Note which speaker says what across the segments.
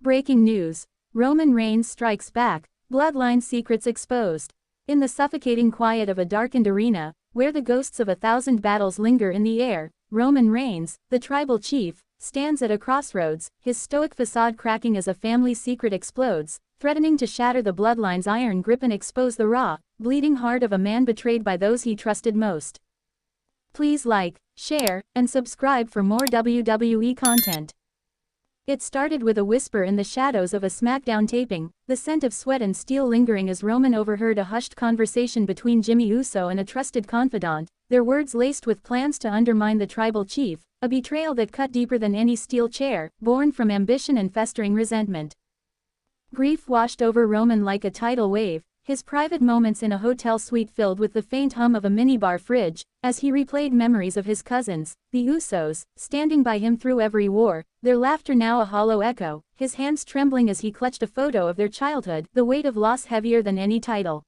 Speaker 1: Breaking news. Roman Reigns strikes back, Bloodline secrets exposed. In the suffocating quiet of a darkened arena, where the ghosts of 1,000 battles linger in the air, Roman Reigns, the tribal chief, stands at a crossroads, his stoic facade cracking as a family secret explodes, threatening to shatter the Bloodline's iron grip and expose the raw, bleeding heart of a man betrayed by those he trusted most. Please like, share, and subscribe for more WWE content. It started with a whisper in the shadows of a SmackDown taping, the scent of sweat and steel lingering as Roman overheard a hushed conversation between Jimmy Uso and a trusted confidant, their words laced with plans to undermine the tribal chief, a betrayal that cut deeper than any steel chair, born from ambition and festering resentment. Grief washed over Roman like a tidal wave, his private moments in a hotel suite filled with the faint hum of a minibar fridge, as he replayed memories of his cousins, the Usos, standing by him through every war, their laughter now a hollow echo, his hands trembling as he clutched a photo of their childhood, the weight of loss heavier than any title.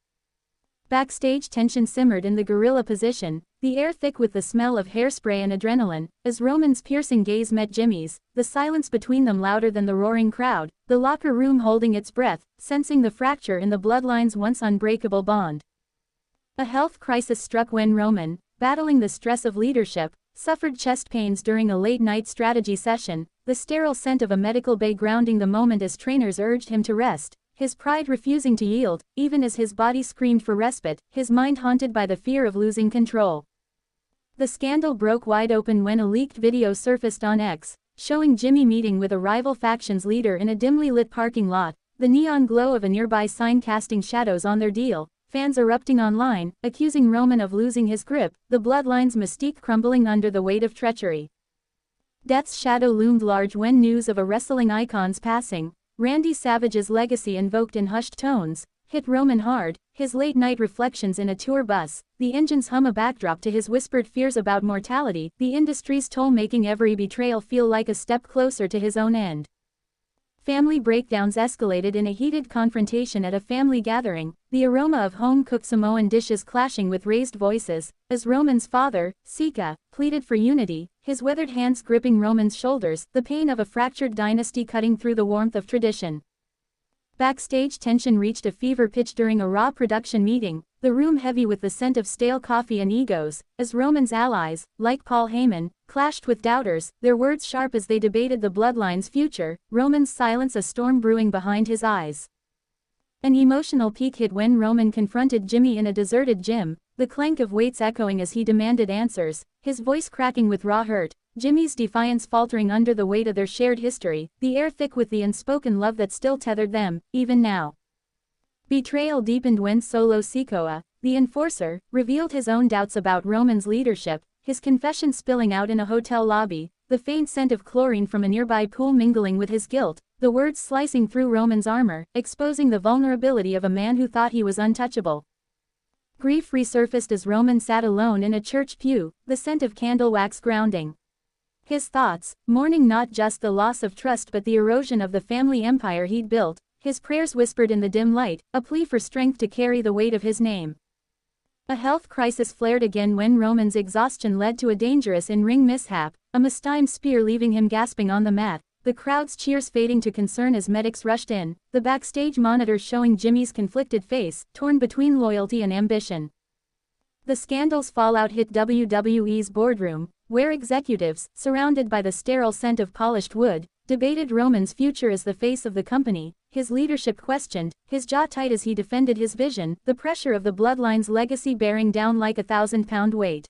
Speaker 1: Backstage tension simmered in the gorilla position, the air thick with the smell of hairspray and adrenaline, as Roman's piercing gaze met Jimmy's, the silence between them louder than the roaring crowd, the locker room holding its breath, sensing the fracture in the Bloodline's once unbreakable bond. A health crisis struck when Roman, battling the stress of leadership, suffered chest pains during a late-night strategy session, the sterile scent of a medical bay grounding the moment as trainers urged him to rest. His pride refusing to yield, even as his body screamed for respite, his mind haunted by the fear of losing control. The scandal broke wide open when a leaked video surfaced on X, showing Jimmy meeting with a rival faction's leader in a dimly lit parking lot, the neon glow of a nearby sign casting shadows on their deal, fans erupting online, accusing Roman of losing his grip, the Bloodline's mystique crumbling under the weight of treachery. Death's shadow loomed large when news of a wrestling icon's passing, Randy Savage's legacy invoked in hushed tones, hit Roman hard, his late-night reflections in a tour bus, the engine's hum a backdrop to his whispered fears about mortality, the industry's toll making every betrayal feel like a step closer to his own end. Family breakdowns escalated in a heated confrontation at a family gathering, the aroma of home-cooked Samoan dishes clashing with raised voices, as Roman's father, Sika, pleaded for unity, his weathered hands gripping Roman's shoulders, the pain of a fractured dynasty cutting through the warmth of tradition. Backstage tension reached a fever pitch during a Raw production meeting, the room heavy with the scent of stale coffee and egos, as Roman's allies, like Paul Heyman, clashed with doubters, their words sharp as they debated the Bloodline's future, Roman's silence a storm brewing behind his eyes. An emotional peak hit when Roman confronted Jimmy in a deserted gym, the clank of weights echoing as he demanded answers, his voice cracking with raw hurt, Jimmy's defiance faltering under the weight of their shared history, the air thick with the unspoken love that still tethered them, even now. Betrayal deepened when Solo Sikoa, the enforcer, revealed his own doubts about Roman's leadership, his confession spilling out in a hotel lobby, the faint scent of chlorine from a nearby pool mingling with his guilt, the words slicing through Roman's armor, exposing the vulnerability of a man who thought he was untouchable. Grief resurfaced as Roman sat alone in a church pew, the scent of candle wax grounding his thoughts, mourning not just the loss of trust but the erosion of the family empire he'd built, his prayers whispered in the dim light, a plea for strength to carry the weight of his name. A health crisis flared again when Roman's exhaustion led to a dangerous in-ring mishap, a mistimed spear leaving him gasping on the mat, the crowd's cheers fading to concern as medics rushed in, the backstage monitor showing Jimmy's conflicted face, torn between loyalty and ambition. The scandal's fallout hit WWE's boardroom, where executives, surrounded by the sterile scent of polished wood, debated Roman's future as the face of the company, his leadership questioned, his jaw tight as he defended his vision, the pressure of the Bloodline's legacy bearing down like a 1,000-pound weight.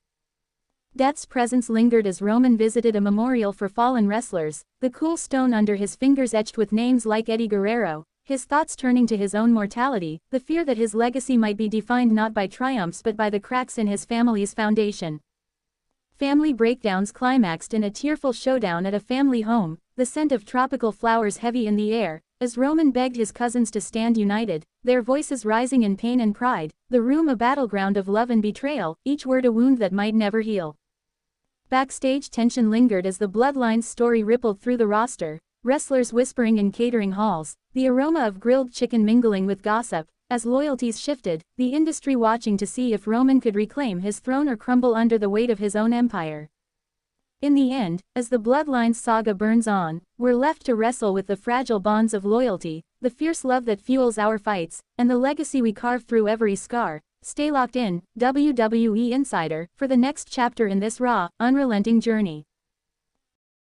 Speaker 1: Death's presence lingered as Roman visited a memorial for fallen wrestlers, the cool stone under his fingers etched with names like Eddie Guerrero, his thoughts turning to his own mortality, the fear that his legacy might be defined not by triumphs but by the cracks in his family's foundation. Family breakdowns climaxed in a tearful showdown at a family home, the scent of tropical flowers heavy in the air, as Roman begged his cousins to stand united, their voices rising in pain and pride, the room a battleground of love and betrayal, each word a wound that might never heal. Backstage tension lingered as the Bloodline's story rippled through the roster, wrestlers whispering in catering halls, the aroma of grilled chicken mingling with gossip, as loyalties shifted, the industry watching to see if Roman could reclaim his throne or crumble under the weight of his own empire. In the end, as the Bloodline saga burns on, we're left to wrestle with the fragile bonds of loyalty, the fierce love that fuels our fights, and the legacy we carve through every scar. Stay locked in, WWE Insider, for the next chapter in this raw, unrelenting journey.